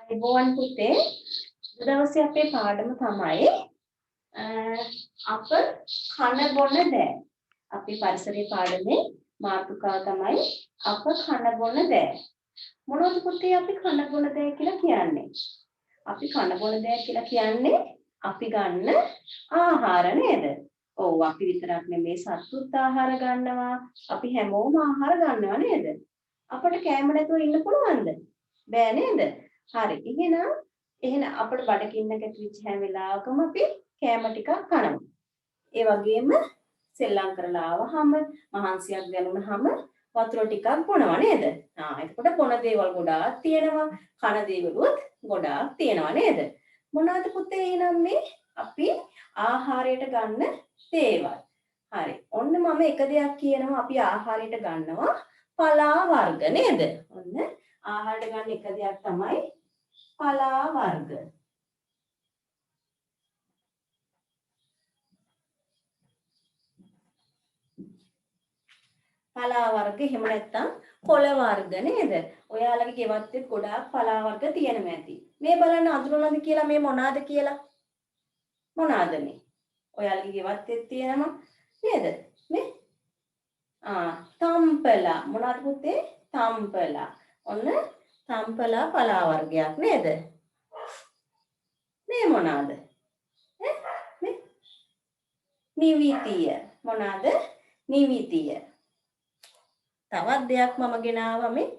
අයිබෝවන් පුතේ දවසේ අපේ පාඩම තමයි අප කන බොන දෑ. අපේ පරිසරයේ පාඩමේ මාතෘකාව තමයි අප කන බොන දෑ. මොනවද පුතේ අපි කන බොන දෑ කියලා කියන්නේ? අපි කන බොන දෑ කියලා කියන්නේ අපි ගන්න ආහාර නේද? ඔව් අපි විතරක් නෙමේ සත්තුත් ආහාර ගන්නවා. අපි හැමෝම ආහාර ගන්නවා නේද? අපිට කැම නැතුව ඉන්න පුළුවන්ද? බෑ නේද? හරි. එහෙනම් අපිට බඩගින්න ගැටිච්ච හැම වෙලාවකම අපි කැම ටිකක් කනවා. ඒ වගේම සෙල්ලම් කරලා ආවහම මහන්සියක් දැනුණාම වතුර ටිකක් බොනවා නේද? එතකොට බොන දේවල් ගොඩාක් තියෙනවා. කන දේවලුත් ගොඩාක් තියෙනවා නේද? මොනවාද පුතේ එහෙනම් මේ අපි ආහාරයට ගන්න දේවල්? හරි. ඔන්න මම එක දෙයක් කියනවා අපි ආහාරයට ගන්නවා පලා වර්ග නේද? ඔන්න ආහාරයට ගන්න එක දෙයක් තමයි පලා වර්ග. පලා වර්ග එහෙම නැත්නම් කොළ වර්ග නේද? ඔයාලගේ ගෙවත්තේ ගොඩාක් පලා වර්ග තියෙනවා ඇති. මේ බලන්න අඳුරනවද කියලා මේ මොනවාද කියලා? මොනවාද මේ? ඔයාලගේ ගෙවත්තේ තියෙනවා නේද? මේ තම්පලා මොනවද පුතේ? තම්පලා. ඔන්න තම්පලා පලා වර්ගයක් නේද? මේ මොනවාද? මේ නිවිතිය. මොනවාද? නිවිතිය. තවත් දෙයක් මම ගෙනාවා මේ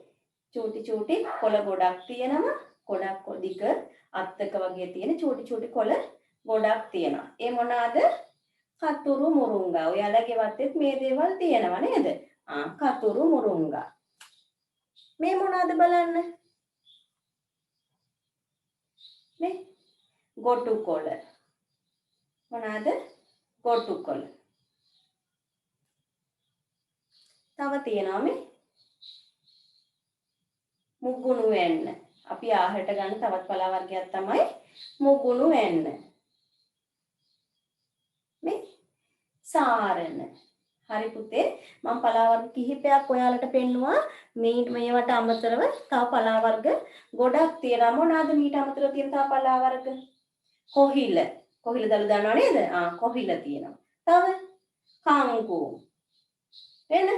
චූටි කොළ ගොඩක් තියෙනවා. ගොඩක් දිග අත්තක වගේ තියෙන චූටි කොළ ගොඩක් තියෙනවා. ඒ මොනවාද? කතුරු මුරුංගා. ඔයාලගේ වත්තේත් මේ දේවල් තියෙනවා නේද? කතුරු මුරුංගා. මේ මොනවාද බලන්න? මේ ගොටු කොළ. මොනවාද? ගොටු කොළ. තව තියෙනවා මේ මුගුණු වෙන්න. අපි ආහාරයට ගන්න තවත් පලා වර්ගයක් තමයි මුගුණු වෙන්න. මේ සාරණ. හරි පුතේ මම පලා වර්ග කිහිපයක් ඔයාලට පෙන්නුවා. මේවට අමතරව තව පලා වර්ග ගොඩක් තියෙනවා. මොනවාද මීට අමතරව තියෙන තව පලා වර්ග? කොහිල. කොහිල දළු දන්නව නේද? කොහිල තියෙනවා. තව කංකු. වෙන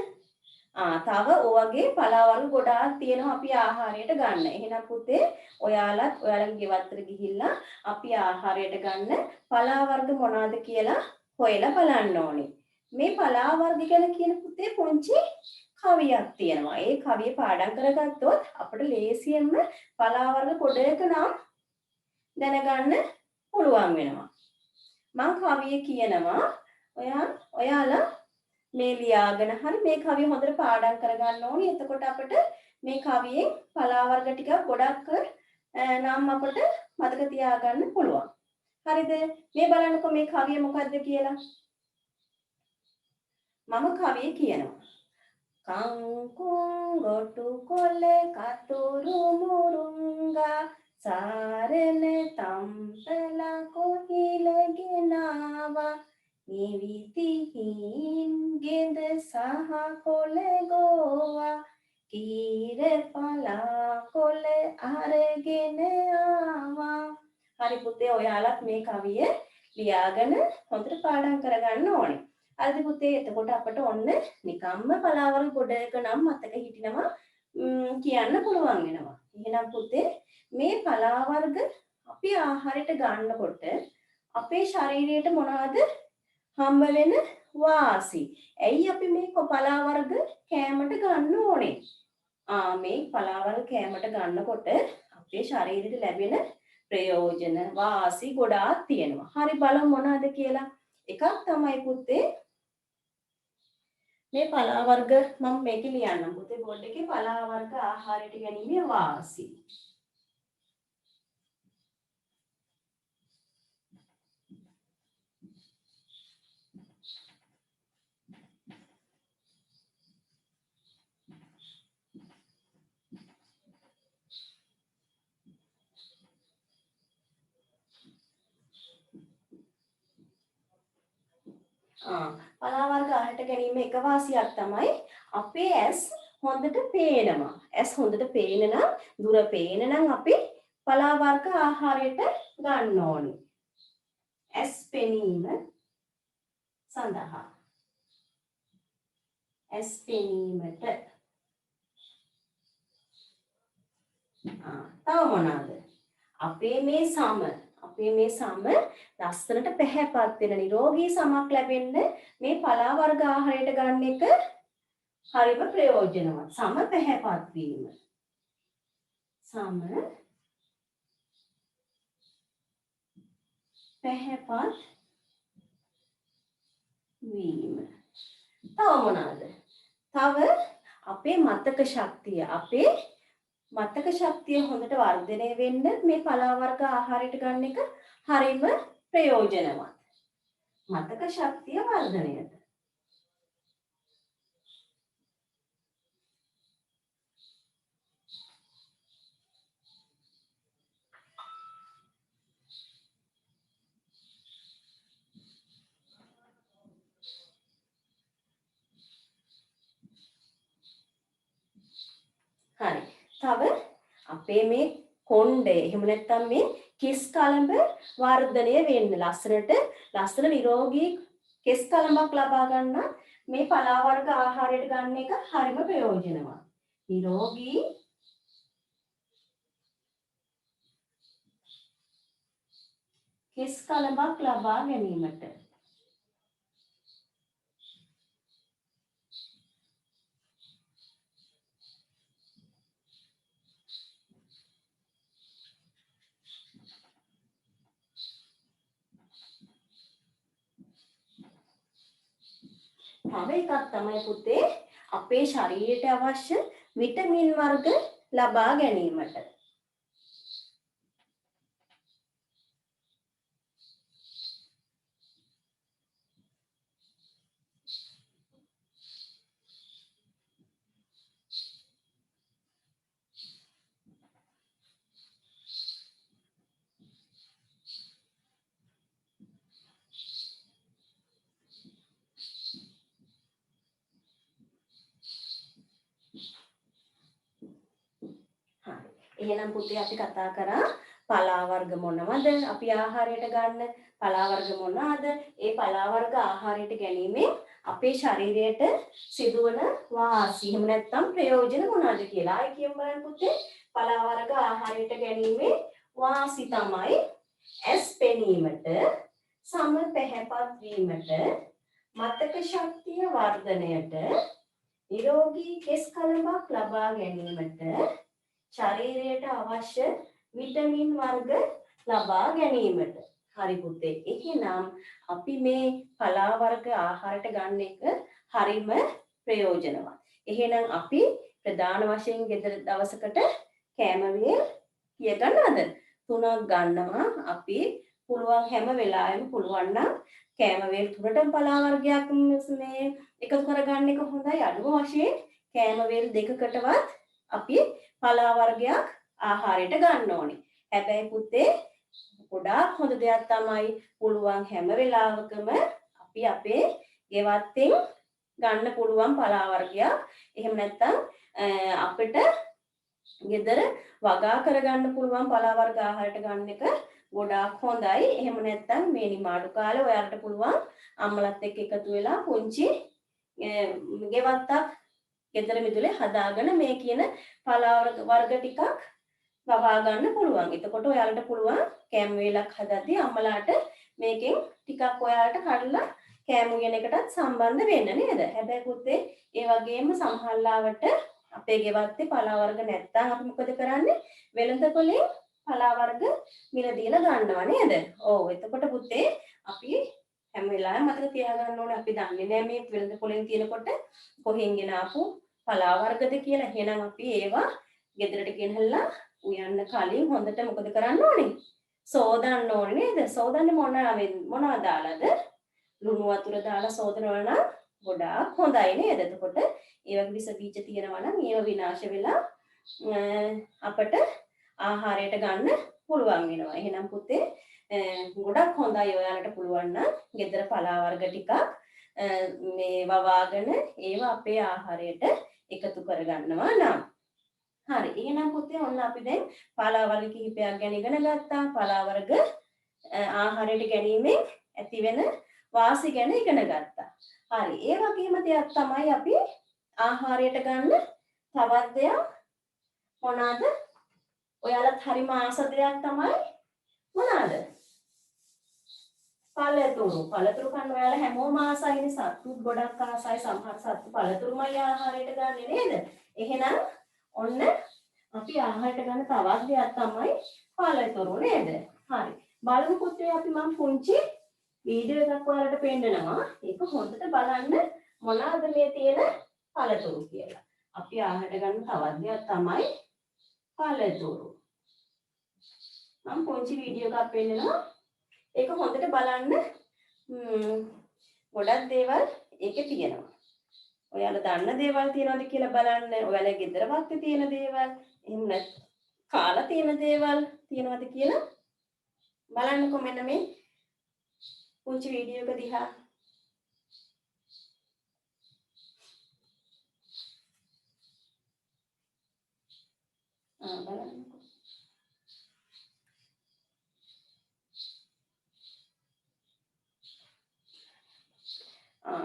තව ඔයගේ පලා වර්ග ගොඩාක් තියෙනවා අපි ආහාරයට ගන්න. එහෙනම් පුතේ ඔයාලත් ඔයාලගේ ගෙවත්තට ගිහිල්ලා අපි ආහාරයට ගන්න පලා වර්ග මොනවාද කියලා හොයලා බලන්න ඕනේ. මේ පලා වර්ග ගැන කියන පුතේ පුංචි කවියක් තියෙනවා. ඒ කවිය පාඩම් කරගත්තොත් අපිට ලේසියෙන්ම පලා වර්ග ගොඩක නම් දැනගන්න පුළුවන් වෙනවා. මම කවිය කියනවා ඔයාලා මේ ලියාගෙන හරි මේ කවිය හොඳට පාඩම් කරගන්න ඕනේ. එතකොට අපිට මේ කවියෙන් පලා වර්ග ටිකක් ගොඩක් නම් අපිට මතක තියාගන්න පුළුවන්. හරිද? මේ බලන්නකෝ මේ කවිය මොකද්ද කියලා. මම කවිය කියනවා. කංකුං ගොටු කොළේ කතුරු මුරුංගා සාරෙන තම්පලා කොහිල ගෙනාවා නිවිතිහින් ගෙඳ සහ කොළ ගෝවා කීර පලා කොළ අරගෙන ආවා. හරි පුතේ ඔයාලත් මේ කවිය ලියාගෙන හොඳට පාඩම් කරගන්න ඕනේ. හරිද පුතේ? එතකොට අපට ඔන්න නිකම්ම පලා වර්ග ගොඩක නම් මතක හිටිනවා කියන්න පුළුවන් වෙනවා. එහෙනම් පුතේ මේ පලා වර්ග අපි ආහාරයට ගන්නකොට අපේ ශරීරයට මොනවද හම්බ වෙන වාසි? ඇයි අපි මේ පලා වර්ග කෑමට ගන්න ඕනේ? මේ පලා වර්ග කෑමට ගන්නකොට අපේ ශරීරයට ලැබෙන ප්‍රයෝජන වාසි ගොඩාක් තියෙනවා. හරි බලමු මොනවද කියලා. එකක් තමයි පුතේ මේ පලා වර්ග මම මේක ලියන්නම් පුතේ බෝඩ් එකේ පලා වර්ග ආහාරයට ගැනීමේ වාසි. පලා වර්ග ආහාරයට ගැනීම එක වාසියක් තමයි අපේ ඇස් හොඳට පේනවා. ඇස් හොඳට පේන නම් දුර පේන නම් අපි පලා වර්ග ආහාරයට ගන්න ඕනි. ඇස් පෙනීම සඳහා. ඇස් පෙනීමට. තව මොනවාද? අපේ මේ සම ලස්සනට පැහැපත් වෙන නිරෝගී සමක් ලැබෙන්න මේ පලා වර්ග ආහාරයට ගන්න එක හරිම ප්‍රයෝජනවත්. සම පැහැපත් වීම. සම පැහැපත් වීම. තව මොනවාද? තව අපේ මතක ශක්තිය හොඳට වර්ධනය වෙන්න මේ පලා වර්ග ආහාරයට ගන්න එක හරිම ප්‍රයෝජනවත්. මතක ශක්තිය වර්ධනයට. හරි. තව අපේ මේ කොණ්ඩය එහෙම නැත්නම් මේ කෙස් කලඹ වර්ධනය වෙන්න ලස්සන නිරෝගී කෙස් කලඹක් ලබා ගන්න මේ පලා වර්ග ආහාරයට ගන්න එක හරිම ප්‍රයෝජනවත්. නිරෝගී කෙස් කලඹක් ලබා ගැනීමට. තව එකක් තමයි පුතේ අපේ ශරීරයට අවශ්‍ය විටමින් වර්ග ලබා ගැනීමට. එහෙනම් පුතේ අපි කතා කරා පලා වර්ග මොනවද අපි ආහාරයට ගන්න පලා වර්ග මොනවාද ඒ පලා වර්ග ආහාරයට ගැනීමෙන් අපේ ශරීරයට සිදුවන වාසි එහෙම නැත්නම් ප්‍රයෝජන මොනවද කියලා. ආයි කියමු බලන්න පුතේ. පලා වර්ග ආහාරයට ගැනීමේ වාසි තමයි ඇස් පෙනීමට, සම පැහැපත් වීමට, මතක ශක්තිය වර්ධනයට, නිරෝගී කෙස් කලඹක් ලබා ගැනීමට, ශරීරයට අවශ්‍ය විටමින් වර්ග ලබා ගැනීමට. හරි පුතේ. එහෙනම් අපි මේ පලා වර්ග ආහාරයට ගන්න එක හරිම ප්‍රයෝජනවත්. එහෙනම් අපි ප්‍රධාන වශයෙන් ගෙදර දවසකට කෑම වේල් කීය ගන්නවද? 3ක් ගන්නවා. අපි පුළුවන් හැම වෙලාවෙම පුළුවන් නම් කෑම වේල් 3ටම පලා වර්ගයක් මේ එකතු කරගන්න එක හොඳයි. අඩුම වශයෙන් කෑම වේල් 2කටවත් අපි පලා වර්ගයක් ආහාරයට ගන්න ඕනේ. හැබැයි පුතේ ගොඩාක් හොඳ දෙයක් තමයි පුළුවන් හැම වෙලාවකම අපි අපේ ගෙවත්තෙන් ගන්න පුළුවන් පලා වර්ගයක්. එහෙම නැත්නම් අපිට ගෙදර වගා කරගන්න පුළුවන් පලා වර්ග ආහාරයට ගන්න එක ගොඩාක් හොඳයි. එහෙම නැත්නම් මේ නිමාඩු කාලේ ඔයාලට පුළුවන් අම්මලත් එක්ක එකතු වෙලා පුංචි ගෙවත්තක් ගෙදර මිදුලේ හදාගෙන මේ කියන පලා වර්ග ටිකක් වවා ගන්න පුළුවන්. එතකොට ඔයාලට පුළුවන් කෑම වේලක් හදද්දී අම්මලාට මේකෙන් ටිකක් ඔයාලට කඩලා කෑම උයන එකටත් සම්බන්ධ වෙන්න නේද? හැබැයි පුතේ ඒ වගේම සමහරලාවට අපේ ගෙවත්තේ පලා වර්ග නැත්තම් අපි මොකද කරන්නේ? වෙළඳ පොලේ පලා වර්ග මිල දීලා ගන්නවා නේද? ඔව්. එතකොට පුතේ අපි හැම වෙලාවෙම මතක තියාගන්න ඕනේ අපි දන්නේ නැහැ මේ වෙළඳ පොලෙන් තියෙනකොට කොහෙන් ගෙන ආපු පලා වර්ගද කියලා. එහෙනම් අපි ඒවා ගෙදරට ගෙනහලා උයන්න කලින් හොඳට මොකද කරන්න ඕනේ? සෝදන්න ඕනේ නේද? සෝදන්නේ මොනවද දාලාද? ලුණු වතුර දාලා සෝදනවා නම් ගොඩාක් හොඳයි නේද? එතකොට ඒ වගේ විස බීජ තියෙනවා නම් ඒව විනාශ වෙලා අපට ආහාරයට ගන්න පුළුවන් වෙනවා. එහෙනම් පුතේ ගොඩක් හොඳයි ඔයාලට පුළුවන් නම් ගෙදර පලා වර්ග ටිකක් මේ වවාගෙන ඒව අපේ ආහාරයට එකතු කරගන්නවා නම්. හරි. එහෙනම් පුතේ ඔන්න අපි දැන් පලා වර්ග කිහිපයක් ගැන ඉගෙන ගත්තා. පලා වර්ග ආහාරයට ගැනීමෙන් ඇතිවෙන වාසි ගැන ඉගෙන ගත්තා. හරි. ඒ වගේම දෙයක් තමයි අපි ආහාරයට ගන්න තවත් දෙයක් මොනවාද? ඔයාලත් හරිම ආස දෙයක් තමයි මොනවාද? පළතුරු. පළතුරු කන්න ඔයාලා හැමෝම ආසයිනේ. සත්තුත් ගොඩක් ආසයි. සමහර සත්තු පළතුරුමයි ආහාරයට ගන්නෙ නේද? එහෙනම් ඔන්න අපි ආහාරයට ගන්න තවත් දෙයක් තමයි පළතුරු නේද? හරි. බලමු පුතේ අපි මම පුංචි වීඩියෝ එකක් ඔයාලට පෙන්නනවා. ඒක හොඳට බලන්න මොනවාද මේ තියෙන පළතුරු කියලා. අපි ආහාරයට ගන්න තවත් දෙයක් තමයි පළතුරු. මම පුංචි වීඩියෝ එකක් පෙන්නනවා. ඒක හොඳට බලන්න ගොඩක් දේවල් ඒකේ තියෙනවා. ඔයාලා දන්න දේවල් තියෙනවද කියලා බලන්න. ඔයාලා ගෙදර වත්තේ තියෙන දේවල්, එහෙම නැත්නම් කාලා තියෙන දේවල් තියෙනවද කියලා බලන්නකෝ මෙන්න මේ පුංචි වීඩියෝ එක දිහා. බලන්නකෝ.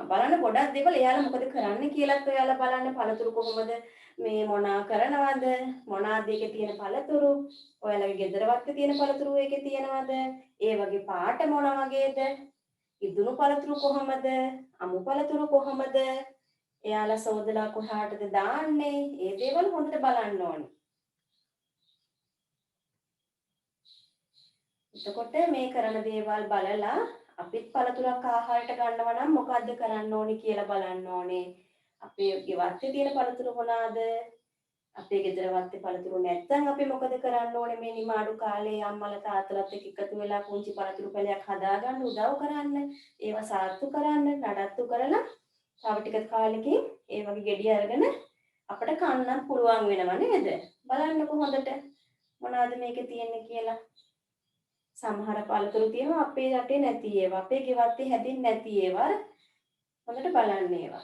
බලන්න ගොඩක් දේවල් එයාලා මොකද කරන්නේ කියලාත් ඔයාලා බලන්න. පළතුරු කොහොමද මේ මොනා කරනවද, මොනවාද ඒකේ තියෙන පළතුරු, ඔයාලගේ ගෙදර වත්තේ තියෙන පළතුරු ඒකේ තියෙනවද, ඒ වගේ පාට මොන වගේද, ඉදුණු පළතුරු කොහොමද, අමු පළතුරු කොහොමද, එයාලා සෝදලා කොහාටද දාන්නේ, ඒ දේවල් හොඳට බලන්න ඕනේ. එතකොට මේ කරන දේවල් බලලා අපිත් පළතුරක් ආහාරයට ගන්නවා නම් මොකද්ද කරන්න ඕනේ කියලා බලන්න ඕනේ. අපේ ගෙවත්තේ තියෙන පළතුරු මොනවාද? අපේ ගෙදර වත්තේ පළතුරු නැත්නම් අපි මොකද කරන්න ඕනේ? මේ නිමාඩු කාලේ අම්මලා තාත්තලාත් එක්ක එකතු වෙලා පුංචි පළතුරු පැලයක් හදාගන්න උදව් කරන්න. ඒවා සාත්තු කරන්න, නඩත්තු කරලා තව ටික කාලෙකින් ඒ වගේ ගෙඩි අරගෙන අපිට කන්නත් පුළුවන් වෙනවා නේද? බලන්නකො හොඳට මොනවද මේකේ තියෙන්නේ කියලා. සමහර පළතුරු තියෙනවා අපේ රටේ නැති ඒවා. අපේ ගෙවත්තේ හැදින් නැති ඒවා. හොඳට බලන්න ඒවා.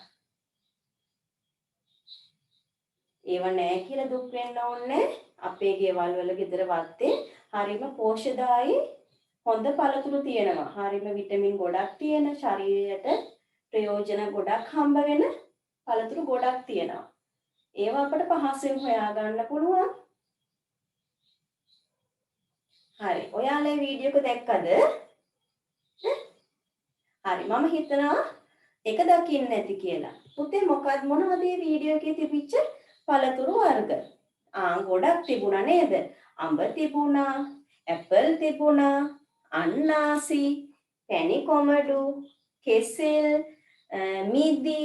ඒවා නැහැ කියලා දුක් වෙන්න ඕනේ. අපේ ගෙවල් වල ගෙදර වත්තේ හරිම පෝෂ්‍යදායී හොඳ පළතුරු තියෙනවා. හරිම විටමින් ගොඩක් තියෙන, ශරීරයට ප්‍රයෝජන ගොඩක් හම්බ වෙන පළතුරු ගොඩක් තියෙනවා. ඒවා අපිට පහසුවෙන් හොයා ගන්න පුළුවන්. හරි. ඔයාලා වීඩියෝ එක දැක්කද? හරි. මම හිතනවා එක දකින්න නැති කියලා. පුතේ මොකක්ද මොනවද මේ වීඩියෝ එකේ තිබිච්ච පළතුරු වර්ග? ගොඩක් තිබුණා නේද? අඹ තිබුණා, ඇපල් තිබුණා, අන්නාසි, පැණි කොමඩු, කෙසෙල්, මිදි,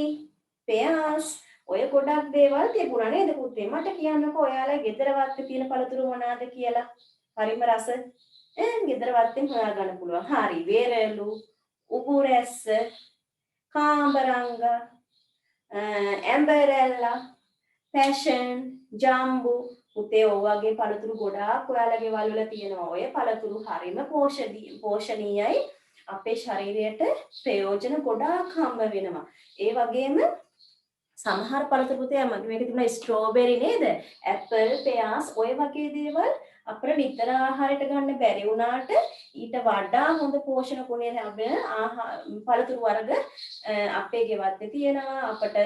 පෙයාස්, ඔය ගොඩක් දේවල් තිබුණා නේද පුතේ? මට කියන්නකෝ ඔයාලා ගෙදර වත්තේ තියෙන පළතුරු මොනවාද කියලා. හරිම රස ගෙදර වත්තෙන් හොයාගන්න පුළුවන්. හරි. වේරළු, උගුරැස්ස, කාඹරංග, ඇම්බරෙල්ලා, පැෂන්, ජම්බු, පුතේ ඔය වගේ පළතුරු ගොඩාක් ඔයාලගේ වල වල තියෙනවා. ඔය පළතුරු හරිම පෝෂණීයයි. අපේ ශරීරයට ප්‍රයෝජන ගොඩාක් හම්බ වෙනවා. ඒ වගේම සමහර පළතුරු පුතේ මේක තිබුණා ස්ට්‍රෝබෙරි නේද? ඇපල්, පෙයාස් ඔය වගේ දේවල් අපිට නිතර ආහාරයට ගන්න බැරි වුණාට ඊට වඩා හොඳ පෝෂණ ගුණය ලැබෙන පළතුරු වර්ග අපේ ගෙවත්තේ තියෙනවා. අපිට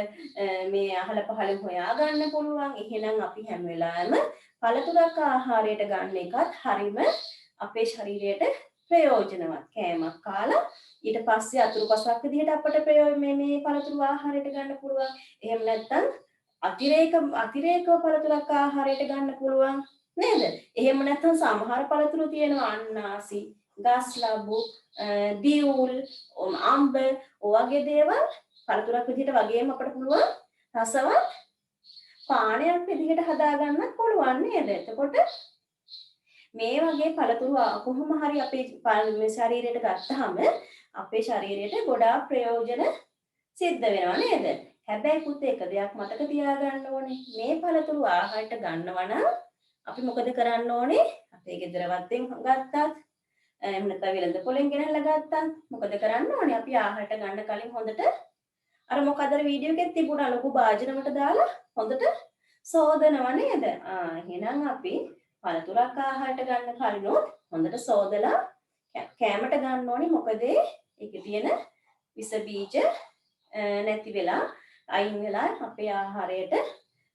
මේ අහල පහල හොයා ගන්න පුළුවන්. එහෙනම් අපි හැම වෙලාවෙම පළතුරක් ආහාරයට ගන්න එකත් හරිම අපේ ශරීරයට ප්‍රයෝජනවත්. කෑමක් කාලා ඊට පස්සේ අතුරුපසක් විදිහට අපිට මේ පළතුරු ආහාරයට ගන්න පුළුවන්. එහෙම නැත්නම් අතිරේකව පළතුරක් ආහාරයට ගන්න පුළුවන් නේද? එහෙම නැත්නම් සමහර පළතුරු තියෙනවා අන්නාසි, ගස් ලබු, දියුල්, අඹ ඔයගේ දේවල් පළතුරක් විදිහට වගේම අපිට පුළුවන් රසවත් පානයක් විදිහට හදා ගන්නත් පුළුවන් නේද? එතකොට මේ වගේ පළතුරු කොහොම හරි අපේ ශරීරයට ගත්තාම අපේ ශරීරයට ගොඩාක් ප්‍රයෝජන සිද්ධ වෙනවා නේද? හැබැයි පුතේ එක දෙයක් මතක තියාගන්න ඕනේ. මේ පළතුරු ආහාරයට ගන්නවා නම් අපි මොකද කරන්න ඕනේ? අපේ ගෙදර වත්තෙන් ගත්තත් එහෙම නැත්නම් වෙළඳ පොලෙන් ගෙනල්ලා ගත්තත් මොකද කරන්න ඕනේ? අපි ආහාරයට ගන්න කලින් හොඳට අර මොකද වීඩියෝ එකේ තිබුණා ලොකු භාජනයකට දාලා හොඳට සෝදනවා නේද? එහෙනම් අපි පළතුරක් ආහාරයට ගන්න කලිනුත් හොඳට සෝදලා කෑමට ගන්න ඕනේ. මොකද ඒකේ තියෙන විස බීජ නැති වෙලා අයින් වෙලා අපේ ආහාරයට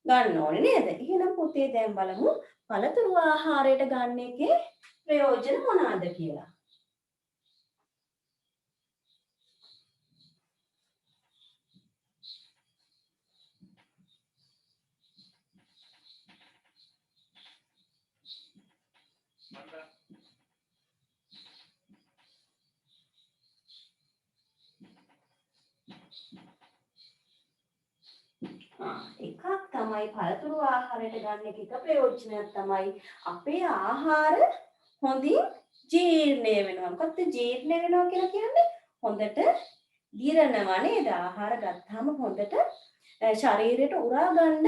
ගන්න ඕනේ නේද? එහෙනම් පුතේ දැන් බලමු පළතුරු ආහාරයට ගන්න එකේ ප්‍රයෝජන මොනවාද කියලා. එකක් තමයි පළතුරු ආහාරයට ගන්න එක ප්‍රයෝජනයක් තමයි අපේ ආහාර හොඳින් ජීර්ණය වෙනවා. මොකක්ද ජීර්ණය වෙනවා කියලා කියන්නේ? හොඳට දිරනවා නේද? ආහාර ගත්තාම හොඳට ශරීරයට උරා ගන්න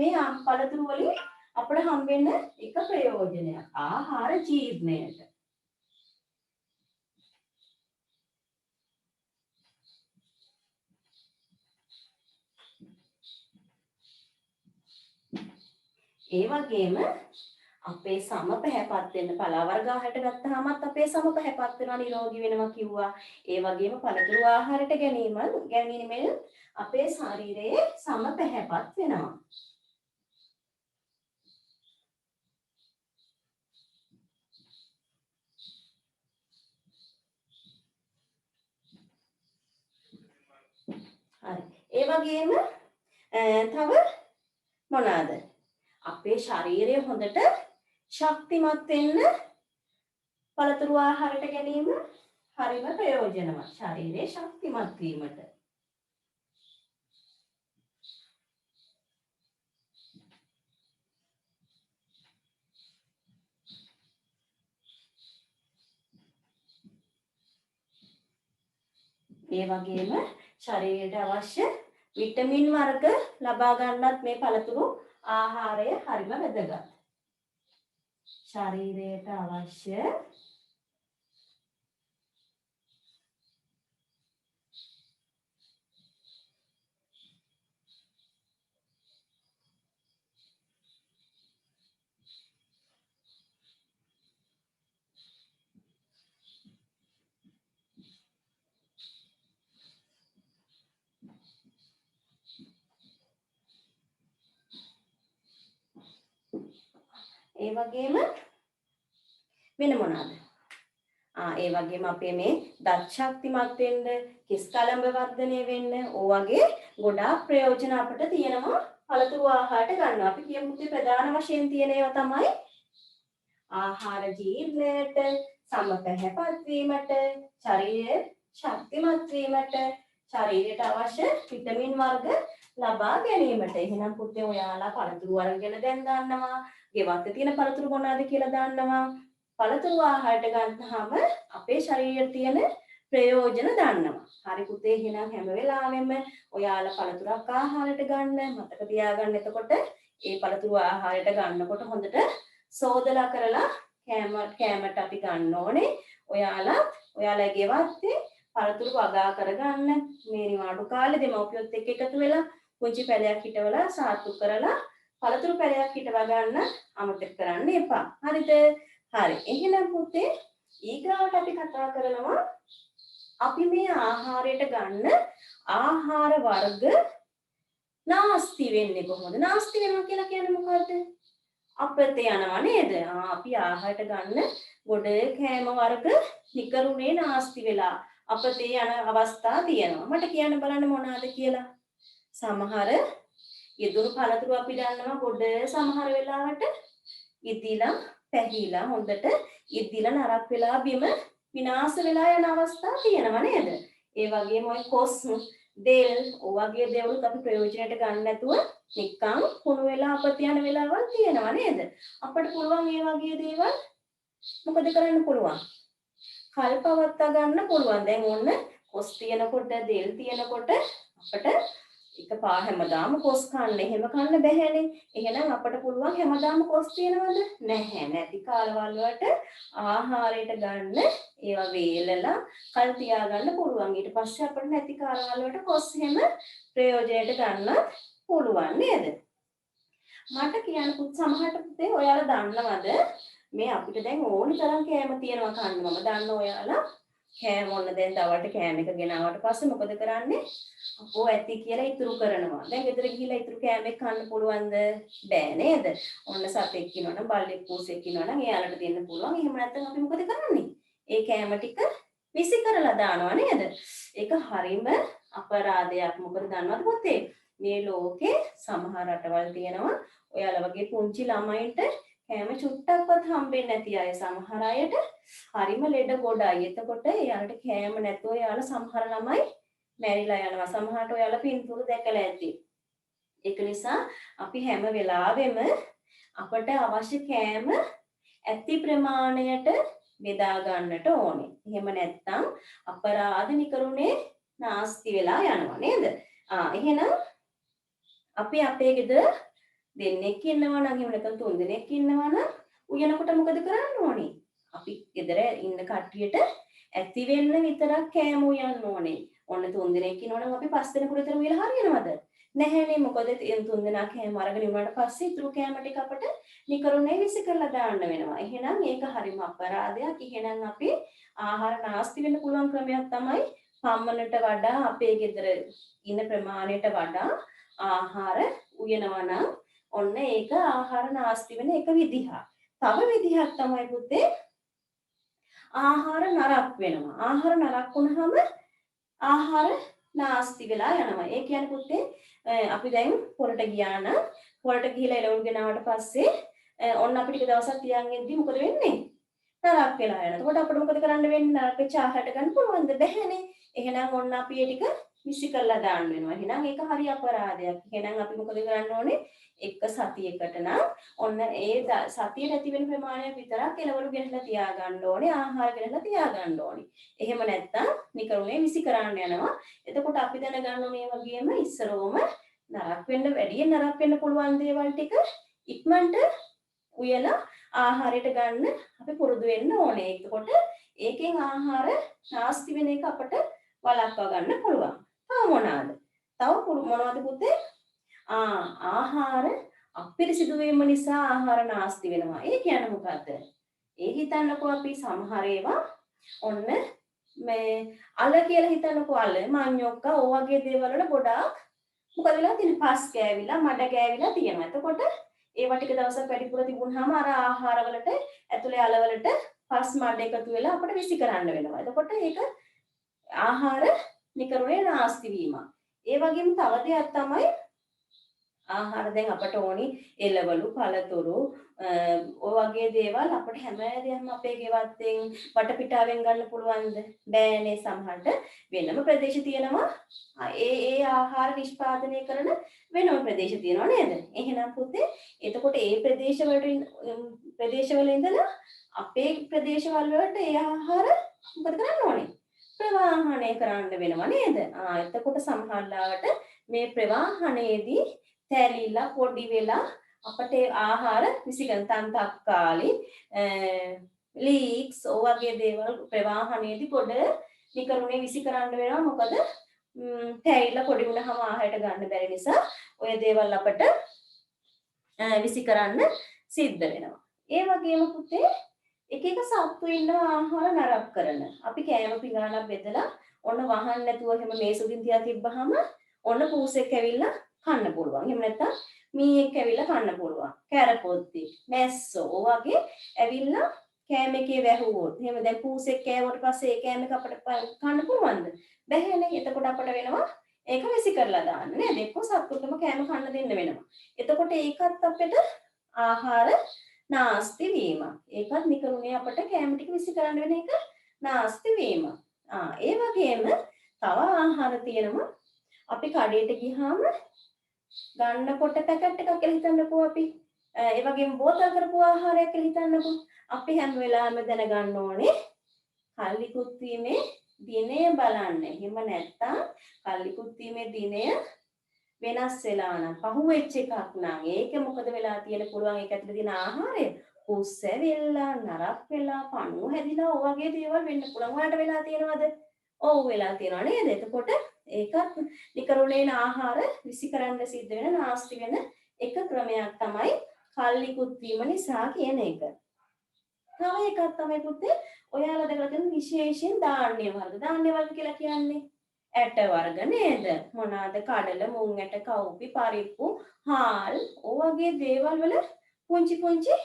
මේ පළතුරු වලින් අපිට හම්බෙන්න එක ප්‍රයෝජනයක්. ආහාර ජීර්ණයට. ඒ වගේම අපේ සම පැහැපත් වෙන්න පලා වර්ග ආහාරයට ගත්තාමත් අපේ සම පැහැපත් වෙනවා නිරෝගී වෙනවා කිව්වා. ඒ වගේම පළතුරු ආහාරයට ගැනීමෙන් අපේ ශරීරයේ සම පැහැපත් වෙනවා. හරි. ඒ වගේම තව මොනවාද? අපේ ශරීරය හොඳට ශක්තිමත් වෙන්න පළතුරු ආහාරයට ගැනීම හරිම ප්‍රයෝජනවත්. ශරීරයේ ශක්තිමත් වීමට. ඒ වගේම ශරීරයට අවශ්‍ය විටමින් වර්ග ලබා ගන්නත් මේ පළතුරු ආහාරය හරිම වැදගත්. ශරීරයට අවශ්‍ය ඒ වගේම වෙන මොනවාද? ඒ වගේම අපේ මේ දත් ශක්තිමත් වෙන්න, කෙස් කලඹ වර්ධනය වෙන්න, වගේ ගොඩාක් ප්‍රයෝජන අපිට තියෙනවා පළතුරු ආහාරයට ගන්නවා. අපි කියමු ප්‍රධාන වශයෙන් තියෙන ඒවා තමයි ආහාර ජීර්ණයට, සම පැහැපත් වීමට, ශරීරය ශක්තිමත් වීමට, ශරීරයට අවශ්‍ය විටමින් වර්ග ලබා ගැනීමට. එහෙනම් පුතේ ඔයාලා පළතුරු වර්ග ගැන දැන් දන්නවා. ගෙවත්තේ තියෙන පළතුරු මොනවාද කියලා දන්නවා. පළතුරු ආහාරයට ගන්නාම අපේ ශරීරයේ තියෙන ප්‍රයෝජන දන්නවා. හරි පුතේ එහෙනම් හැම වෙලාවෙම ඔයාලා පළතුරක් ආහාරයට ගන්න මතක තියාගන්න. එතකොට ඒ පළතුරු ආහාරයට ගන්නකොට හොඳට සෝදලා කරලා කෑමට අපි ගන්න ඕනේ. ඔයාලා ගෙවත්තේ පළතුරු වගා කරගන්න මේ නිවාඩු කාලේ දෙමව්පියොත් එක්ක එකතු වෙලා පුංචි පැලයක් හිටවලා සාතු කරලා පළතුරු පැලයක් හිටවා ගන්න අමතක කරන්න එපා. හරිද? හරි. එහෙනම් පුතේ ඊගාවට අපි කතා කරනවා අපි මේ ආහාරයට ගන්න ආහාර වර්ග නාස්ති වෙන්නේ කොහොමද? නාස්ති වෙනවා කියලා කියන්නේ මොකද්ද? අපත යනවා නේද? අපි ආහාරයට ගන්න ගොඩ කෑම වර්ග නිකරුණේ නාස්ති වෙලා අපතේ යන අවස්ථා තියෙනවා. මට කියන්න බලන්න මොනවාද කියලා. සමහර යෙදුණු පළතුරු අපි දන්නවා ගොඩ සමහර වෙලාවට ඉදිලා පැහිලා හොඳට ඉදිලා නරක් වෙලා බිම විනාශ වෙලා යන අවස්ථා තියෙනවා නේද? ඒ වගේම ඔය කොස් දෙල් වගේ දේවලුත් අපි ප්‍රයෝජනයට ගන්න නැතුව නිකන් කුණු වෙලා අපත යන වෙලාවල් තියෙනවා නේද? අපිට පුළුවන් මේ වගේ දේවල් මොකද කරන්න පුළුවන්? කල්පවත්තා ගන්න පුළුවන්. දැන් ඔන්න කොස් තියනකොට දෙල් තියනකොට අපිට හැමදාම කොස් කන්න එහෙම කන්න බැහැනේ. එහෙනම් අපිට පුළුවන් හැමදාම කොස් තියනවද? නැහැ. නැති කාලවල වලට ආහාරයට ගන්න ඒවා වේලලා කල් තියාගන්න පුළුවන්. ඊට පස්සේ අපිට නැති කාලවල වලට කොස් හැම ප්‍රයෝජනයට ගන්න පුළුවන් නේද? මට කියන්න සමහරට පුතේ ඔයාලා දන්නවද මේ අපිට දැන් ඕනි තරම් කෑම තියෙනවා කන්න මම දන්න ඔයාලා කෑම ඔන්න දැන් දවල්ට කෑම එක ගෙනාවට පස්සේ මොකද කරන්නේ අපෝ ඇති කියලා ඉතුරු කරනවා දැන් ගෙදර ගිහිල්ලා ඉතුරු කෑම එක කන්න පුළුවන්ද බෑ නේද ඔන්න සතෙක් ඉන්නවනම් බල්ලෙක් පූසෙක් ඉන්නවනම් එයාලට දෙන්න පුළුවන් එහෙම නැත්නම් අපි මොකද කරන්නේ ඒ කෑම ටික විසි කරලා දානවා නේද ඒක හරීම අපරාධයක් මොකද දන්නවද පුතේ මේ ලෝකේ සමහර රටවල් තියෙනවා ඔයාලා වගේ පුංචි ළමයින්ට කෑම චුට්ටක්වත් හම්බෙන්නේ නැති අය සමහර අයට හරිම ලෙඩ ගොඩයි. එතකොට එයාලට කෑම නැතුව එයාලා සමහර ළමයි මැරිලා යනවා. සමහරට ඔයාලා පින්තූර දැකලා ඇති. ඒක නිසා අපි හැම වෙලාවෙම අපට අවශ්‍ය කෑම ඇති ප්‍රමාණයට බෙදා ගන්නට ඕනේ. එහෙම නැත්නම් අපරාධ නිකරුණේ නාස්ති වෙලා යනවා නේද? එහෙනම් අපි අපේ ගෙදර දෙන්නෙක් ඉන්නවා නම් එහෙම නැත්නම් තුන් දෙනෙක් ඉන්නවා නම් උයනකොට මොකද කරන්න ඕනේ? අපි ගෙදර ඉන්න කට්ටියට ඇති වෙන්න විතරක් කෑම උයන්න ඕනේ. ඔන්න තුන් දෙනෙක් ඉන්නවා නම් අපි පස් දෙනෙකුට විතර උයලා හරියනවද? නැහැනේ මොකද තුන් දෙනා කෑම අරගෙන ඉවරට පස්සේ ඉතුරු කෑම ටික අපිට නිකරුණේ විසි කරලා දාන්න වෙනවා. එහෙනම් ඒක හරිම අපරාධයක්. එහෙනම් අපි ආහාර නාස්ති වෙන්න පුළුවන් ක්‍රමයක් තමයි පම්මනට වඩා අපේ ගෙදර ඉන්න ප්‍රමාණයට වඩා ආහාර උයනවා නම් ඔන්න ඒක ආහාර නාස්ති වෙන එක විදිහක්. තව විදිහක් තමයි පුතේ ආහාර නරක් වෙනවා. ආහාර නරක් වුණාම ආහාර නාස්ති වෙලා යනවා. ඒ කියන්නේ පුතේ අපි දැන් පොළට ගියා නම් පොළට ගිහිලා එළවලු ගෙනාවට පස්සේ ඔන්න අපි ටික දවසක් තියන් ඉඳි මොකද වෙන්නේ? නරක් වෙලා යනවා. එතකොට අපිට මොකද කරන්න වෙන්නේ? නරක වෙච්ච ආහාරට ගන්න පුළුවන්ද? බැහැනේ. එහෙනම් ඔන්න අපි ඒ ටික විසි කරලා දාන්න වෙනවා. එහෙනම් ඒක හරි අපරාධයක්. එහෙනම් අපි මොකද කරන්න ඕනේ? එක සතියකට නම් ඔන්න ඒ සතියට ඇති වෙන ප්‍රමාණය විතරක් එළවලු ගෙනලා තියා ගන්න ඕනේ. ආහාර ගෙනලා තියා ගන්න ඕනේ. එහෙම නැත්නම් නිකරුණේ විසි කරන්න යනවා. එතකොට අපි දැනගන්න මේ වගේම ඉස්සරෝම නරක වෙන්න වැඩියෙන් නරක වෙන්න පුළුවන් දේවල් ටික ඉක්මනට උයලා ආහාරයට ගන්න අපි පුරුදු වෙන්න ඕනේ. එතකොට ඒකෙන් ආහාර නාස්ති වෙන එක අපට වළක්වා ගන්න පුළුවන්. තව මොනවාද? තව මොනවද පුතේ? ආහාර අපිරිසිදු වීම නිසා ආහාර නාස්ති වෙනවා. ඒ කියන්නේ මොකද්ද? ඒ හිතන්නකෝ අපි සමහර ඒවා ඔන්න මේ අල කියලා හිතන්නකෝ අල මඤ්ඤොක්කා ඔය වගේ දේවල් වල ගොඩාක් මොකද වෙලා තියෙන්නේ? පස් ගෑවිලා මඩ ගෑවිලා තියෙනවා. එතකොට ඒවා ටික දවසක් වැඩිපුර තිබුණාම අර ආහාරවලට ඇතුලේ අලවලට පස් මඩ එකතු වෙලා අපිට විසි කරන්න වෙනවා. එතකොට ඒක ආහාර නිකරුණේ නාස්ති වීම. ඒ වගේම තව දෙයක් තමයි ආහාර දැන් අපට ඕනි එළවලු පළතුරු ඔය වගේ දේවල් අපිට හැමදේම අපේ ගෙවත්තෙන් වටපිටාවෙන් ගන්න පුළුවන්ද? බෑනේ සමහරට වෙනම ප්‍රදේශ තියෙනවා. ඒ ආහාර නිෂ්පාදනය කරන වෙනම ප්‍රදේශ තියෙනවා නේද? එහෙනම් පුතේ එතකොට ඒ ප්‍රදේශවල ඉඳලා අපේ ප්‍රදේශවල වලට ඒ ආහාර මොකද කරන්න ඕනේ? ප්‍රවාහණය කරන්න වෙනවා නේද? එතකොට සමහරවිට මේ ප්‍රවාහණයේදී තැලිලා පොඩි වෙලා අපට ආහාර විසිකන තක්කාලි ලීක්ස් ඔය වගේ දේවල් ප්‍රවාහණයේදී පොඩ නිකරුණේ විසි කරන්න වෙනවා. මොකද තැලිලා පොඩි වුණාම ආහාරයට ගන්න බැරි නිසා ඔය දේවල් අපට විසි කරන්න සිද්ධ වෙනවා. ඒ වගේම පුතේ එක එක සත්තු ඉන්නවා ආහාර නරක කරන. අපි කෑම පිඟානක් බෙදලා ඔන්න වහන්න නැතුව එහෙම මේසුකින් තියා තිබ්බහම ඔන්න පූසෙක් ඇවිල්ලා කන්න පුළුවන්. එහෙම නැත්නම් මීයක් ඇවිල්ලා කන්න පුළුවන්. කැරපොත්ති, මැස්සෝ වගේ ඇවිල්ලා කෑම එකේ වැහුවොත්. එහෙම දැන් පූසෙක් කෑවට පස්සේ ඒ කෑම එක අපිට කන්න පුළුවන්ද? බැහැනේ. එතකොට අපිට වෙනවා ඒක විසි කරලා දාන්න නේද? එක්ක සත්තුන්ටම කෑම කන්න දෙන්න වෙනවා. එතකොට ඒකත් අපිට ආහාර නාස්ති වීම. ඒකත් නිකරුණේ අපට කෑම ටික විසි කරන්න වෙන එක නාස්ති වීම. ඒ වගේම තව ආහාර තියෙනවා. අපි කඩේට ගියාම ගන්නකොට පැකට් එකක් කියලා හිතන්නකෝ අපි. ඒ වගේම බෝතල් කරපු ආහාරයක් කියලා හිතන්නකෝ. අපි හැම වෙලාවෙම දැනගන්න ඕනේ කල්ලිකුත් වීමේ දිනය බලන්න. එහෙම නැත්නම් කල්ලිකුත් වීමේ දිනය වෙනස් වෙලා නම් පහුවෙච්ච එකක් නම් ඒක මොකද වෙලා තියෙන පුළුවන් ඒක ඇතුලේ තියෙන ආහාරය උස්සෙවිලා නරක් වෙලා පණුව හැදිලා ඔය වගේ දේවල් වෙන්න පුළුවන්. ඔයාලට වෙලා තියෙනවද? ඔව් වෙලා තියෙනවා නේද? එතකොට ඒකත් නිකරුණේ ආහාර විසි කරන්න සිද්ධ වෙන නාස්ති වෙන එක ක්‍රමයක් තමයි කල්ලිකුත් වීම නිසා කියන එක. තව එකක් තමයි පුතේ ඔයාලා දැකලා තියෙන විශේෂයෙන් ධාන්‍ය වර්ග. ධාන්‍ය වර්ග කියලා කියන්නේ ඇට වර්ග නේද? මොනවාද? කඩල, මුං ඇට, කව්පි, පරිප්පු, හාල්, ඔය වගේ දේවල් වල පුංචි පුංචි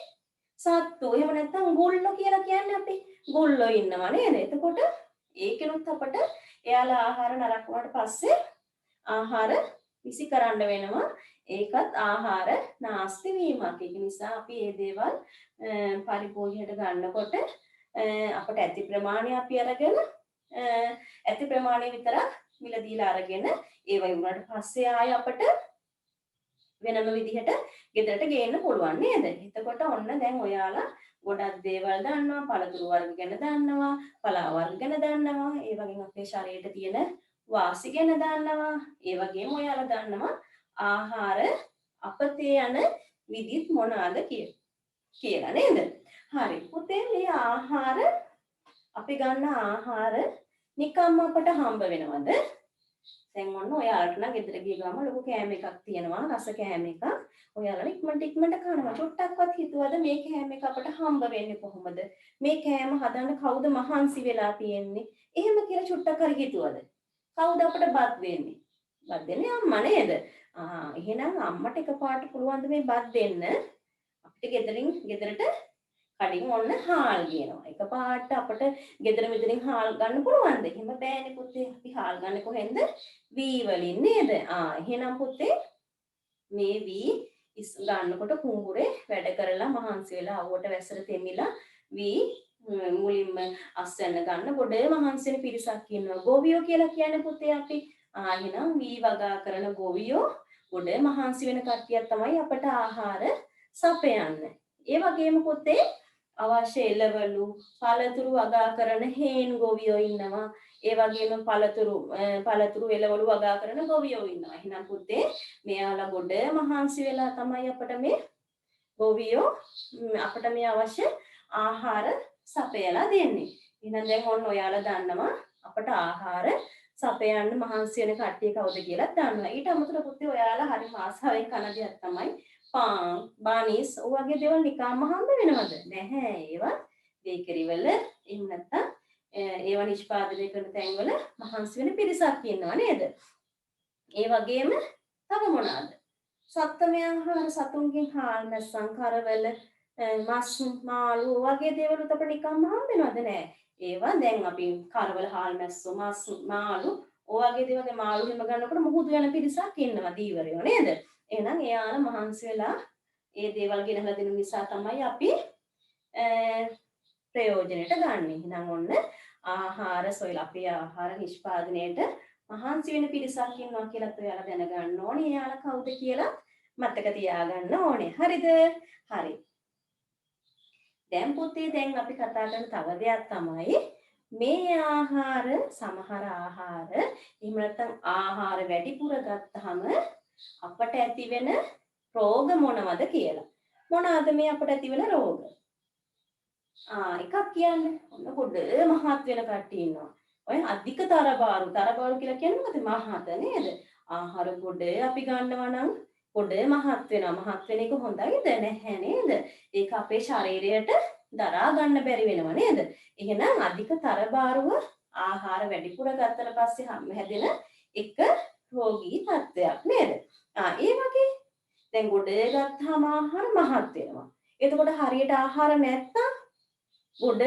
සත්තු. එහෙම නැත්නම් ගුල්ලෝ කියලා කියන්නේ අපි ගුල්ලෝ ඉන්නවා නේද? එතකොට ඒකෙනුත් අපට එයාලා ආහාර නරක වුණාට පස්සේ ආහාර විසි කරන්න වෙනවා. ඒකත් ආහාර නාස්ති වීමක්. ඒක නිසා අපි මේ දේවල් පරිභෝගයට ගන්නකොට අපට ඇති ප්‍රමාණය අපි අරගෙන ඇති ප්‍රමාණය විතරක් මිලදීලා අරගෙන ඒ වගේ වුණාට පස්සේ ආය අපට වෙනම විදිහට ගෙදරට ගේන්න පුළුවන් නේද? එතකොට ඔන්න දැන් ඔයාලා ගොඩක් දේවල් දන්නවා, පළතුරු වර්ග ගැන දන්නවා, පලා වර්ග ගැන දන්නවා, ඒ වගේම අපේ ශරීරයට තියෙන වාසි ගැන දන්නවා, ඒ වගේම ඔයාලා දන්නවා ආහාර අපතේ යන විදිහත් මොනවාද කියලා නේද? හරි. පුතේ මේ ආහාර අපි ගන්න ආහාර නිකම්ම අපට හම්බ වෙනවද? දැන් ඔන්න ඔයාලට නම් ගෙදර ගිය ගම ලොකු කෑම එකක් තියෙනවා, රස කෑම එකක්. ඔයාලා ඉක්මනට කනවා. චුට්ටක්වත් හිතුවද මේ කෑම එක අපට හම්බ වෙන්නේ කොහොමද? මේ කෑම හදන්න කවුද මහන්සි වෙලා තියෙන්නේ? එහෙම කියලා චුට්ටක් හරි හිතුවද? කවුද අපට බත් දෙන්නේ? බත් දෙන්නේ අම්මා නේද? එහෙනම් අම්මට එකපාරට පුළුවන් මේ බත් දෙන්න. අපිට ගෙදරට කඩින් ඔන්න හාල් කියනවා. එකපාරට අපට ගෙදර මෙතනින් හාල් ගන්න පුළුවන්ද? එහෙම බෑනේ පුතේ. අපි හාල් ගන්න කොහෙන්ද? වී වලින් නේද? එහෙනම් පුතේ මේ වී ගන්නකොට කුඹුරේ වැඩ කරලා මහන්සි වෙලා අවුවට වැස්සට තෙමිලා වී මුලින්ම අස්වැන්න ගන්න ගොඩේ මහන්සි වෙන පිරිසක් ඉන්නවා. ගොවියෝ කියලා කියන්නේ පුතේ අපි එහෙනම් වී වගා කරන ගොවියෝ ගොඩේ මහන්සි වෙන කට්ටියක් තමයි අපට ආහාර සපයන්නේ. ඒ වගේම පුතේ අවශ්‍ය එළවලු පළතුරු වගා කරන හේන් ගොවියෝ ඉන්නවා. ඒ වගේම පළතුරු එළවලු වගා කරන ගොවියෝ ඉන්නවා. එහෙනම් පුතේ මෙයාලා ගොඩ මහන්සි වෙලා තමයි අපට මේ ගොවියෝ අපට මේ අවශ්‍ය ආහාර සපයලා දෙන්නේ. එහෙනම් දැන් ඔන්න ඔයාලා දන්නවා අපට ආහාර සපයන්න මහන්සි වෙන කට්ටිය කවුද කියලා දන්නවා. ඊට අමතරව පුතේ ඔයාලා හරි ආසාවෙන් කන දෙයක් තමයි පාන්, බානිස් ඔයගේ දේවල් නිකම්ම හම්බ වෙනවද? නැහැ. ඒවා බේකරි වල එහෙම නැත්නම් ඒවා නිෂ්පාදනය කරන තැන්වල මහන්සි වෙන පිරිසක් ඉන්නවා නේද? ඒ වගේම තව මොනවාද? සත්ත්වමය ආහාර සතුන්ගෙන් හාල් නැස්සන් කරවල මස් මාළු වගේ දේවල් උත් අපිට නිකම්ම හම්බ වෙනවද? නැහැ. ඒවා දැන් අපි කරවල හාල් මැස්සෝ මස් මාළු ඔයගේ දේවල් මාළු හිම ගන්නකොට මුහුදු යන පිරිසක් ඉන්නවා දීවරයෝ නේද? එහෙනම් එයාලා මහන්සි වෙලා ඒ දේවල් ගෙනහලා දෙන නිසා තමයි අපි ප්‍රයෝජනෙට ගන්න. එහෙනම් ඔන්න ආහාර සොයලා අපේ ආහාර නිෂ්පාදනයේට මහන්සි වෙන පිරිසක් ඉන්නවා කියලා ඔයාලා දැනගන්න ඕනේ. එයාලා කවුද කියලා මතක තියාගන්න ඕනේ. හරිද? හරි. දැන් පුතේ දැන් අපි කතා කරන තව දෙයක් තමයි මේ ආහාර සමහර ආහාර එහෙම නැත්නම් ආහාර වැඩිපුර ගත්තාම අපට ඇති වෙන රෝග මොනවද කියලා. මොනවාද මේ අපට ඇති වෙන රෝග? එකක් කියන්නේ ඔන්න පොඩ මහත් වෙන කට්ටිය ඉන්නවා. ඔය අධික තරබාරු කියලා කියන්නේ මොකද? මහත නේද? ආහාර පොඩ අපි ගන්නවා නම් පොඩ මහත් වෙනවා. මහත් වෙන එක හොඳයිද? නැහැ නේද? ඒක අපේ ශරීරයට දරා ගන්න බැරි වෙනවා නේද? එහෙනම් අධික තරබාරුව ආහාර වැඩිපුර ගත්තට පස්සේ හැදෙන එක රෝගී තත්ත්වයක් නේද? ඒ වගේ දැන් ගොඩ ගත්තාම ආහාර මහත් වෙනවා. එතකොට හරියට ආහාර නැත්තම් ගොඩ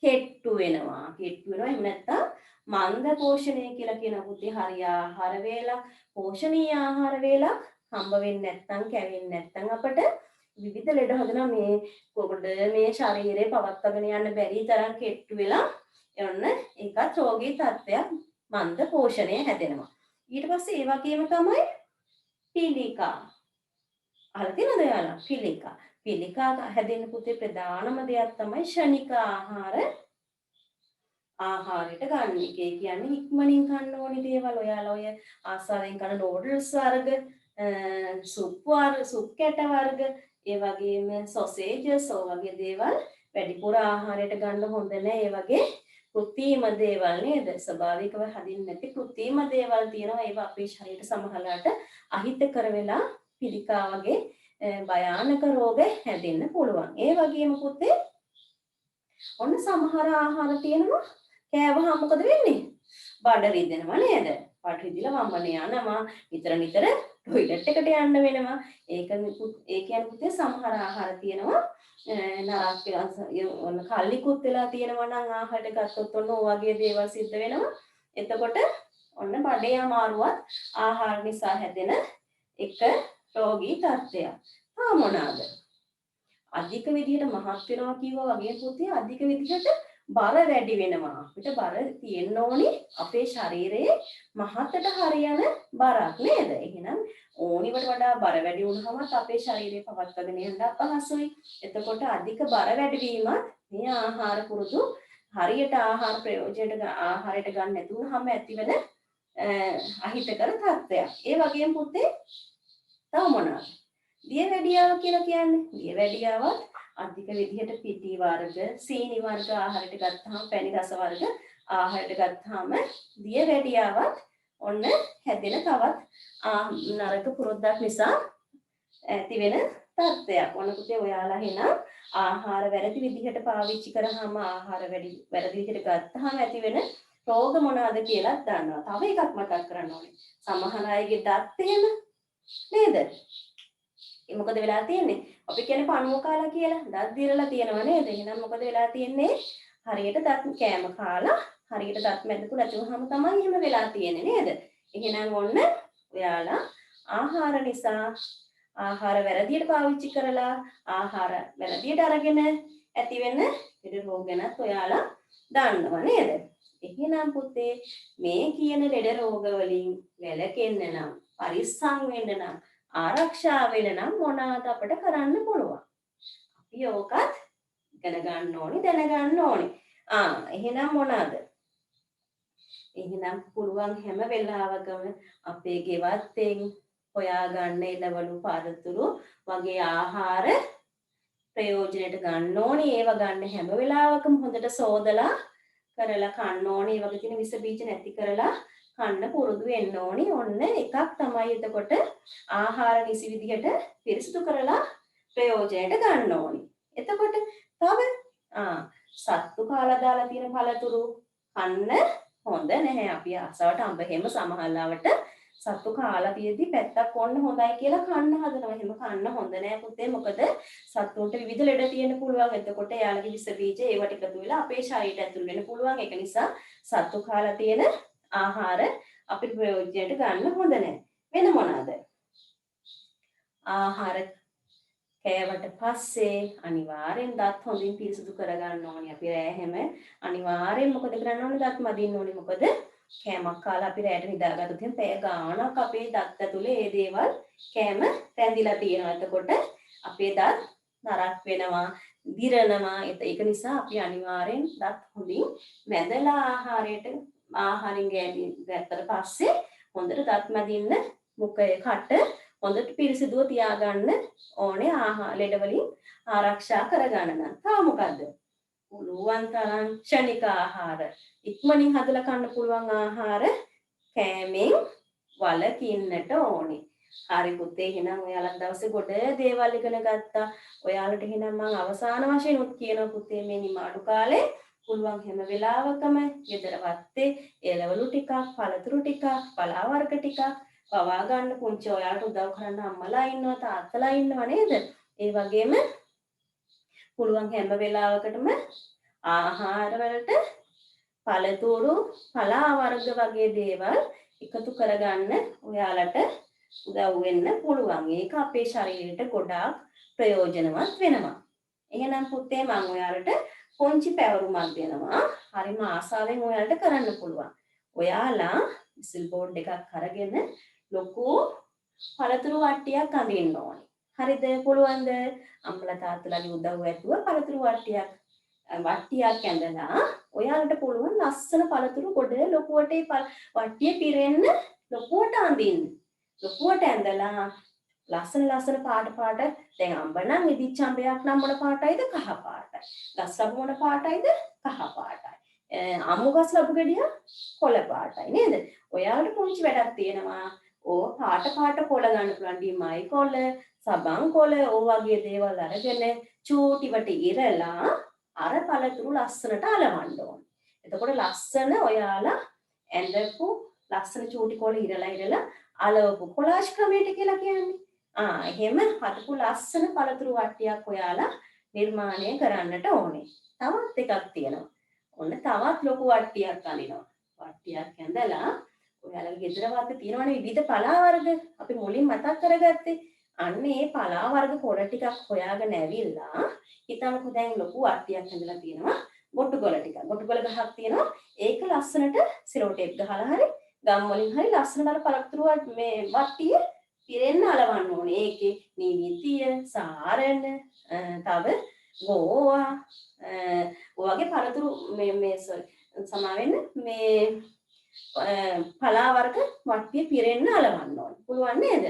කෙට්ටු වෙනවා. එහෙම නැත්තම් මන්ද පෝෂණය කියලා කියන පුතේ හරිය ආහාර වේලක්, පෝෂණීය ආහාර වේලක් හම්බ වෙන්නේ නැත්තම් කැවෙන්නේ නැත්තම් අපට විවිධ ලෙඩ හදනවා. මේ ගොඩ මේ ශරීරේ පවත්වාගෙන යන්න බැරි තරම් කෙට්ටු වෙලා එන්න ඒකත් රෝගී තත්ත්වයක් මන්ද පෝෂණය හැදෙනවා. ඊට පස්සේ ඒ වගේම තමයි පිළිකා. අහලා තියෙනවද ඔයාලා? පිළිකා හැදෙන්න පුතේ ප්‍රධානම දෙයක් තමයි ෂණික ආහාරයට ගන්න එක. ඒ කියන්නේ ඉක්මනින් කන්න ඕනි දේවල්. ඔයාලා ඔය ආසාවෙන් කන නූඩල්ස් වර්ග, සුප් කැට වර්ග, ඒ වගේම සොසේජස් වගේ දේවල් වැඩිපුර ආහාරයට ගන්න හොඳ නැහැ. ඒ වගේ කෘත්‍රිම දේවල් නේද? ස්වභාවිකව හදින්න නැති කෘත්‍රිම දේවල් තියෙනවා. ඒවා අපේ ශරීරයට සමහරලාට අහිතකර වෙලා පිළිකා වගේ භයානක රෝග හැදෙන්න පුළුවන්. ඒ වගේම පුතේ ඔන්න සමහර ආහාර තියෙනවා කෑවහම මොකද වෙන්නේ? බඩ රිදෙනවා නේද? බඩ රිදිලා වම්බනේ යනවා. නිතර ටොයිලට් එකට යන්න වෙනවා. ඒ කියන්නේ පුතේ සමහර ආහාර තියෙනවා නරක ඔන්න කල්ලිකුත් වෙලා තියෙනවා නම් ආහාරට ගත්තොත් ඔන්න ඔය වගේ දේවල් සිද්ධ වෙනවා. එතකොට ඔන්න බඩේ අමාරුවත් ආහාර නිසා හැදෙන එක රෝගී තත්ත්වයක්. තා මොනවාද? අධික විදිහට මහත් වෙනවා කිව්වා වගේ පුතේ අධික විදිහට බර වැඩි වෙනවා. අපිට බර තියෙන්න ඕනි අපේ ශරීරයේ මහතට හරියන බරක් නේද? එහෙනම් ඕනිවට වඩා බර වැඩි වුණාම අපේ ශරීරය පවත්වාගෙන යන්න අපහසුයි. එතකොට අධික බර වැඩි වීමත් මේ ආහාර පුරුදු හරියට ආහාර ප්‍රයෝජනයට ආහාරයට ගන්න නැති වුණාම ඇතිවෙන අහිතකර තත්ත්වයක්. ඒ වගේම පුතේ තව මොනවාද? දියවැඩියාව කියලා කියන්නේ දියවැඩියාවත් අධික විදිහට පිටි වර්ග, සීනි වර්ග ආහාරයට ගත්තාම පැණි රස වර්ග ආහාරයට ගත්තාම දියවැඩියාවත් ඔන්න හැදෙන තවත් නරක පුරුද්දක් නිසා ඇතිවෙන තත්ත්වයක්. ඔන්න පුතේ ඔයාලා එහෙනම් ආහාර වැරදි විදිහට පාවිච්චි කරාම ආහාර වැරදි විදිහට ගත්තාම ඇතිවෙන රෝග මොනවාද කියලා දන්නවා. තව එකක් මතක් කරන්න ඕනේ. සමහර අයගේ දත් එහෙම නේද? මොකද වෙලා තියෙන්නේ? අපි කියන්නේ පණුව කාලා කියලා. දත් දිරලා තියෙනව නේද? එහෙනම් මොකද වෙලා තියෙන්නේ? හරියට දත් කෑම කාලා හරියට දත් මැදපු නැතුවම තමයි එහෙම වෙලා තියෙන්නේ නේද? එහෙනම් ඔන්න ඔයාලා ආහාර නිසා ආහාර වැරදියට පාවිච්චි කරලා ආහාර වැරදියට අරගෙන ඇතිවෙන ලෙඩ රෝග ගැනත් ඔයාලා දන්නව නේද? එහෙනම් පුතේ මේ කියන ලෙඩ රෝග වලින් වැළකෙන්න නම් පරිස්සම් වෙන්න නම් ආරක්ෂා වෙන්න නම් මොනවාද අපිට කරන්න පුළුවන්? අපි ඕකත් ඉගෙන ගන්න ඕනි දැනගන්න ඕනි. එහෙනම් මොනවාද? එහෙනම් පුළුවන් හැම වෙලාවකම අපේ ගෙවත්තෙන් හොයාගන්න එළවලු පරතුරු වගේ ආහාර ප්‍රයෝජනයට ගන්න ඕනි. ඒව ගන්න හැම වෙලාවකම හොඳට සෝදලා කරලා කන්න ඕනි. ඒ වගේ තියෙන විස බීජ නැති කරලා කන්න පුරුදු වෙන්න ඕනි. ඔන්න එකක් තමයි එතකොට ආහාර නිසි විදිහට පිරිසිදු කරලා ප්‍රයෝජනයට ගන්න ඕනි. එතකොට තව සත්තු කාලා දාලා තියෙන පළතුරු කන්න හොඳ නැහැ. අපි ආසාවට අඹ හැම සමහරවට සත්තු කාලා තියෙද්දි පැත්තක් ඔන්න හොඳයි කියලා කන්න හදනවා. එහෙම කන්න හොඳ නෑ පුතේ. මොකද සත්තුන්ට විවිධ ලෙඩ තියෙන්න පුළුවන්. එතකොට එයාලගේ විස බීජ ඒවට එකතු වෙලා අපේ ශරීරයට ඇතුල් වෙන්න පුළුවන්. ඒක නිසා සත්තු කාලා තියෙන ආහාර අපිට ප්‍රයෝජනයට ගන්න හොඳ නෑ. වෙන මොනවාද? ආහාර කෑවට පස්සේ අනිවාර්යෙන් දත් හොඳින් පිරිසිදු කරගන්න ඕනේ. අපි රෑ හැම අනිවාර්යෙන් මොකද කරන්න ඕනේ? දත් මදින්න ඕනේ. මොකද කෑමක් කාලා අපි රෑට නිදාගත්තොත් එහෙනම් පැය ගාණක් අපේ දත් ඇතුලේ ඒ දේවල් කෑම රැඳිලා තියෙනවා. එතකොට අපේ දත් නරක් වෙනවා, දිරනවා. ඒක නිසා අපි අනිවාර්යෙන් දත් හොඳින් මැදලා ආහාරයෙන් ගත්තට පස්සේ හොඳට දත් මදින්න මුඛය කට හොඳට පිරිසිදුව තියාගන්න ඕනේ. ලෙඩ වලින් ආරක්ෂා කරගන්න නම්. තා මොකද්ද? පුළුවන් තරම් ක්ෂණික ආහාර ඉක්මනින් හදලා කන්න පුළුවන් ආහාර කෑමෙන් වළකින්නට ඕනේ. හරි පුතේ, එහෙනම් ඔයාලා දවසේ ගොඩ දේවල් ඉගෙන ගත්තා. ඔයාලට එහෙනම් මම අවසාන වශයෙන් උත් කියනවා පුතේ මේ නිමාඩු කාලේ පුළුවන් හැම වෙලාවකම ගෙදර වත්තේ එළවලු ටිකක්, පළතුරු ටිකක්, පලා වර්ග ටිකක් පවා ගන්න. පුංචි ඔයාලට උදව් කරන්න අම්මලා ඉන්නවා, තාත්තලා ඉන්නවා නේද? ඒ වගේම පුළුවන් හැම වෙලාවකටම ආහාර වලට පළතුරු, පලා වර්ග වගේ දේවල් එකතු කරගන්න ඔයාලට උදව් වෙන්න පුළුවන්. ඒක අපේ ශරීරයට ගොඩාක් ප්‍රයෝජනවත් වෙනවා. එහෙනම් පුතේ මම ඔයාලට පොන්චි පැවරුමක් දෙනවා. හරිම ආසාවෙන් ඔයාලට කරන්න පුළුවන්. ඔයාලා විසිල් බෝඩ් එකක් අරගෙන ලොකු පළතුරු වට්ටියක් අඳින්න ඕනේ. හරිද? පුළුවන්ද? අම්මලා තාත්තලාගේ උදව් ඇතුව පළතුරු වට්ටියක් ඇඳලා ඔයාලට පුළුවන් ලස්සන පළතුරු ගොඩ ලොකුවට වට්ටිය පිරෙන්න ලොකුවට අඳින්න. ලොකුවට ඇඳලා ලස්සන පාට දැන් අඹ නම් ඉදිච්ච අඹයක් නම් මොන පාටයිද? කහ පාටයි. ගස් ලැබු මොන පාටයිද? කහ පාටයි. අමු ගස් ලැබු ගෙඩිය කොළ පාටයි නේද? ඔයාලට පුංචි වැඩක් තියෙනවා. ඕ පාට කොළ ගන්න පුළුවන් ඩිමයි කොළ, සබන් කොළ ඕ වගේ දේවල් අරගෙන චූටිවට ඉරලා අර පළතුරු ලස්සනට අලවන්න ඕන. එතකොට ලස්සන ඔයාලා ඇඳපු ලස්සන චූටි කොළ ඉරලා අලවපු කොලාජ් ක්‍රමයට කියලා කියන්නේ. එහෙම හදපු ලස්සන පළතුරු වට්ටියක් ඔයාලා නිර්මාණය කරන්නට ඕනේ. තවත් එකක් තියෙනවා. ඔන්න තවත් ලොකු වට්ටියක් අඳිනවා. වට්ටියක් ඇඳලා ඔයාලගේ ගෙදර වාතේ තියෙනවනේ විවිධ පලා වර්ග අපි මුලින් මතක් කරගත්තේ. අන්න ඒ පලා වර්ග පොළ ටිකක් හොයාගෙන ඇවිල්ලා හිතමුකෝ දැන් ලොකු වට්ටියක් ඇඳලා තියෙනවා. ගොටුකොළ ටිකක්. ගොටුකොළ ගහක් තියෙනවා. ඒක ලස්සනට සිලෝ ටේප් ගහලා හරි ගම් වලින් හරි ලස්සනට අර පළතුරු මේ වට්ටිය පිරෙන්න අලවන්න ඕනේ. ඒකේ නිවිතිය, සාරණ, තව ගෝවා ඔයගේ පළතුරු මේ සමාවෙන්න මේ පලා වර්ග වට්ටිය පිරෙන්න අලවන්න ඕනේ. පුළුවන් නේද?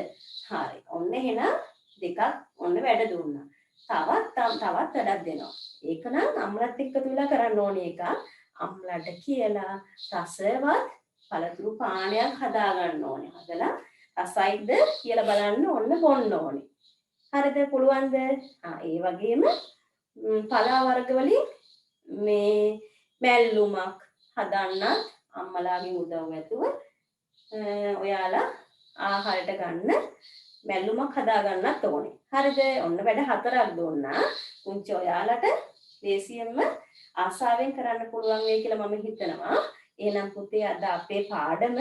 හරි. ඔන්න එහෙනම් දෙකක් ඔන්න වැඩ දුන්නා. තවත් වැඩක් දෙනවා. ඒක නම් අම්ලත් එක්ක තුලා කරන්න ඕනේ එක. අම්ලට කියලා රසවත් පළතුරු පානයක් හදා ගන්න ඕනේ. හදලා රසයිද කියලා බලන්න ඔන්න බොන්න ඕනේ. හරිද? පුළුවන්ද? ඒ වගේම පලා වර්ග වලින් මේ මැල්ලුමක් හදන්නත් අම්මලාගේ උදව් ඇතුව ඔයාලා ආහාරයට ගන්න මැල්ලුමක් හදා ගන්නත් ඕනේ. හරිද? ඔන්න වැඩ 4ක් දුන්නා. උන්ච ඔයාලට දේසියෙන්ම ආසාවෙන් කරන්න පුළුවන් වෙයි කියලා මම හිතනවා. එහෙනම් පුතේ අද අපේ පාඩම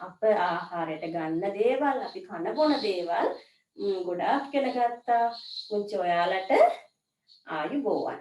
අප ආහාරයට ගන්න දේවල්, අපි කන බොන දේවල් ගොඩාක් ඉගෙන ගත්තා. උන්ච ඔයාලට ආයුබෝවන්.